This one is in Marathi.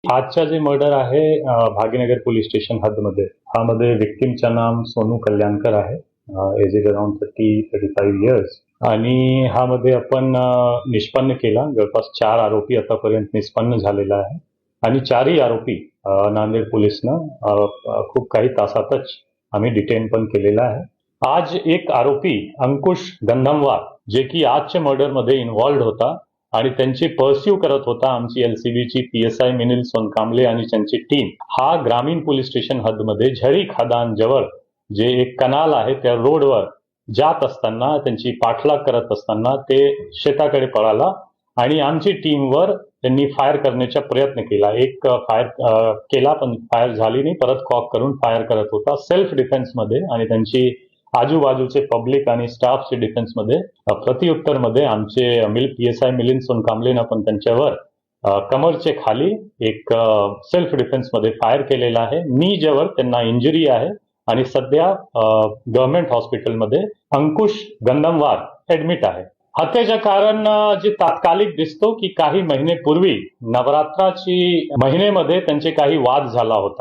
आजचा जे मर्डर आहे भाग्यनगर पोलीस स्टेशन हदमध्ये ह्यामध्ये विक्टिमचं नाम सोनू कल्याणकर आहे. Age is around 30-35 years. आणि ह्यामध्ये आपण निष्पन्न केला जवळपास 4 आरोपी आतापर्यंत निष्पन्न झालेला आहे आणि 4ही आरोपी नांदेड पोलिसनं खूप काही तासातच आम्ही डिटेन पण केलेला आहे. आज एक आरोपी अंकुश गंधमवार जे की आजच्या मर्डरमध्ये इन्व्हॉल्ड होता आणि त्यांची पर्स्यू करत होता आमची एलसीबीची पीएसआय मिनिल सोनकांबळे आणि त्यांची टीम. हा ग्रामीण पोलीस स्टेशन हदमध्ये झरी खदान जवळ जे एक कनाल आहे त्या रोडवर जात असताना त्यांची पाठलाग करत असताना ते शेताकडे पळाला आणि आमची टीमवर त्यांनी फायर करण्याचा प्रयत्न केला. एक फायर केला पण फायर झाली नाही. परत कॉक करून फायर करत होता सेल्फ डिफेन्स मध्ये आणि त्यांची आजूबाजूचे पब्लिक आणि स्टाफचे डिफेन्स मध्ये प्रत्युत्तर मध्ये आमचे पीएसआय मिलिंद सोनकांबळेनं पण त्यांच्यावर कमरचे खाली एक सेल्फ डिफेन्स मध्ये फायर केलेला आहे. नी जवळ त्यांना इंजुरी आहे आणि सध्या गव्हर्नमेंट हॉस्पिटलमध्ये अंकुश गंधमवार ऍडमिट आहे. हत्येचं कारण जे तात्कालिक दिसतो की काही महिनेपूर्वी नवरात्राची महिनेमध्ये त्यांचे काही वाद झाला होता.